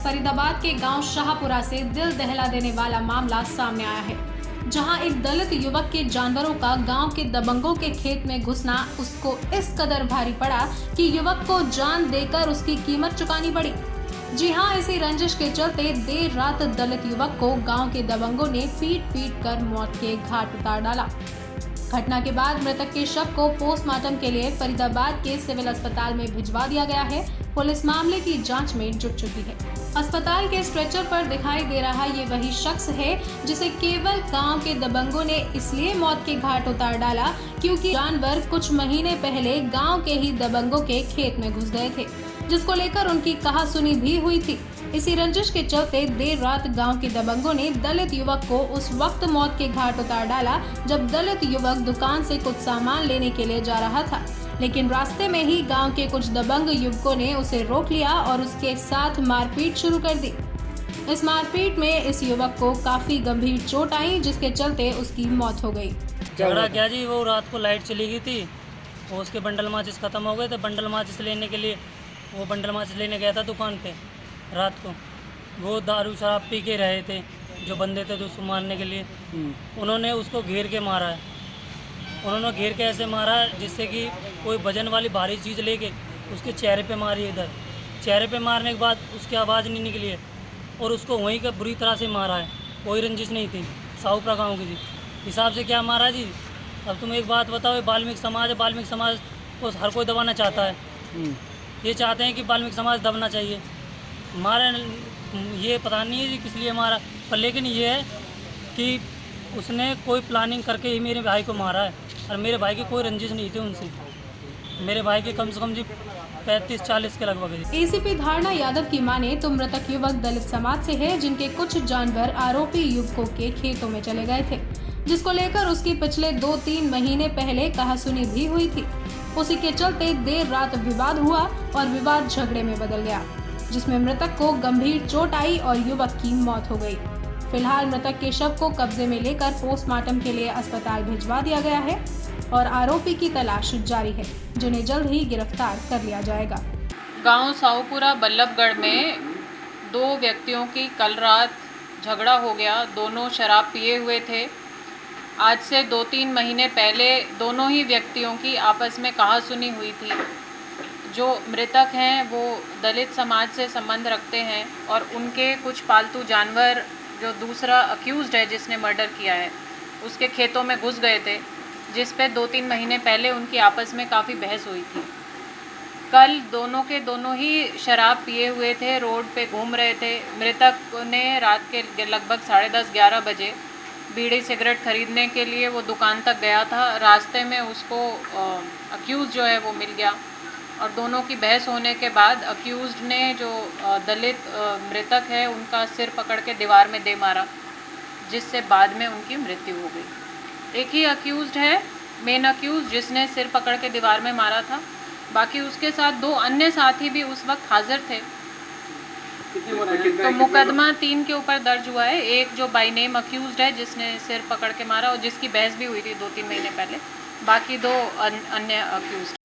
फरीदाबाद के गांव शाहपुरा से दिल दहला देने वाला मामला सामने आया है, जहां एक दलित युवक के जानवरों का गांव के दबंगों के खेत में घुसना उसको इस कदर भारी पड़ा कि युवक को जान देकर उसकी कीमत चुकानी पड़ी। जी हां, इसी रंजिश के चलते देर रात दलित युवक को गांव के दबंगों ने पीट कर मौत के घाट उतार डाला। घटना के बाद मृतक के शव को पोस्टमार्टम के लिए फरीदाबाद के सिविल अस्पताल में भिजवा दिया गया है। पुलिस मामले की जांच में जुट चुकी है। अस्पताल के स्ट्रेचर पर दिखाई दे रहा ये वही शख्स है जिसे केवल गांव के दबंगों ने इसलिए मौत के घाट उतार डाला क्योंकि जानवर कुछ महीने पहले गांव के ही दबंगों के खेत में घुस गए थे, जिसको लेकर उनकी कहासुनी भी हुई थी। इसी रंजिश के चलते देर रात गांव के दबंगों ने दलित युवक को उस वक्त मौत के घाट उतार डाला जब दलित युवक दुकान से कुछ सामान लेने के लिए जा रहा था, लेकिन रास्ते में ही गांव के कुछ दबंग युवकों ने उसे रोक लिया और उसके साथ मारपीट शुरू कर दी। इस मारपीट में इस युवक को काफी गंभीर चोट आई, जिसके चलते उसकी मौत हो गई। झगड़ा क्या जी, वो रात को लाइट चली गई थी और उसके बंडल माचिस खत्म हो गए थे। बंडल माचिस लेने के लिए वो बंडल माचिस लेने गया था दुकान पे रात को। वो दारू शराब पी के रहे थे जो बंदे थे, तो उसको मारने के लिए उन्होंने उसको घेर के मारा है। उन्होंने घेर के ऐसे मारा जिससे कि कोई वजन वाली भारी चीज़ लेके उसके चेहरे पे मारी। इधर चेहरे पे मारने के बाद उसकी आवाज़ नहीं निकली है और उसको वहीं का बुरी तरह से मारा है। कोई रंजिश नहीं थी, शाहपुरा गाँव की थी। हिसाब से क्या मारा जी। अब तुम एक बात बताओ, वाल्मीकि समाज है, वाल्मीकि समाज को हर कोई दबाना चाहता है। ये चाहते हैं कि वाल्मीकि समाज दबना चाहिए। मारा ये पता नहीं है जी किस लिए मारा, पर लेकिन ये है कि उसने कोई प्लानिंग करके ही मेरे भाई को मारा है और मेरे भाई की कोई रंजिश नहीं थी उनसे। मेरे भाई के कम से कम जी 35-40 के लगभग है। एसीपी धारणा यादव की माने तो मृतक युवक दलित समाज से है, जिनके कुछ जानवर आरोपी युवकों के खेतों में चले गए थे, जिसको लेकर उसकी पिछले 2-3 महीने पहले कहासुनी भी हुई थी। उसी के चलते देर रात विवाद हुआ और विवाद झगड़े में बदल गया, जिसमें मृतक को गंभीर चोट आई और युवक की मौत हो गई। फिलहाल मृतक के शव को कब्जे में लेकर पोस्टमार्टम के लिए अस्पताल भिजवा दिया गया है और आरोपी की तलाश जारी है, जिन्हें जल्द ही गिरफ्तार कर लिया जाएगा। गांव शाहपुरा बल्लभगढ़ में 2 व्यक्तियों की कल रात झगड़ा हो गया। दोनों शराब पिए हुए थे। आज से 2-3 महीने पहले दोनों ही व्यक्तियों की आपस में कहासुनी हुई थी। जो मृतक हैं वो दलित समाज से संबंध रखते हैं और उनके कुछ पालतू जानवर, जो दूसरा अक्यूज्ड है जिसने मर्डर किया है, उसके खेतों में घुस गए थे, जिस पे 2-3 महीने पहले उनकी आपस में काफ़ी बहस हुई थी। कल दोनों के दोनों ही शराब पिए हुए थे, रोड पे घूम रहे थे। मृतक ने रात के लगभग 10:30-11 बजे बीड़ी सिगरेट खरीदने के लिए वो दुकान तक गया था। रास्ते में उसको अक्यूज़ जो है वो मिल गया और दोनों की बहस होने के बाद अक्यूज़्ड ने जो दलित मृतक है उनका सिर पकड़ के दीवार में दे मारा, जिससे बाद में उनकी मृत्यु हो गई। एक ही अक्यूज़्ड है, मेन अक्यूज़, जिसने सिर पकड़ के दीवार में मारा था। बाकी उसके साथ 2 अन्य साथी भी उस वक्त हाजिर थे। तो मुकदमा 3 के ऊपर दर्ज हुआ है। एक जो बाय नेम अक्यूज़्ड है जिसने सिर पकड़ के मारा और जिसकी बहस भी हुई थी 2-3 महीने पहले। बाकी 2 अन्य अक्यूज़्ड।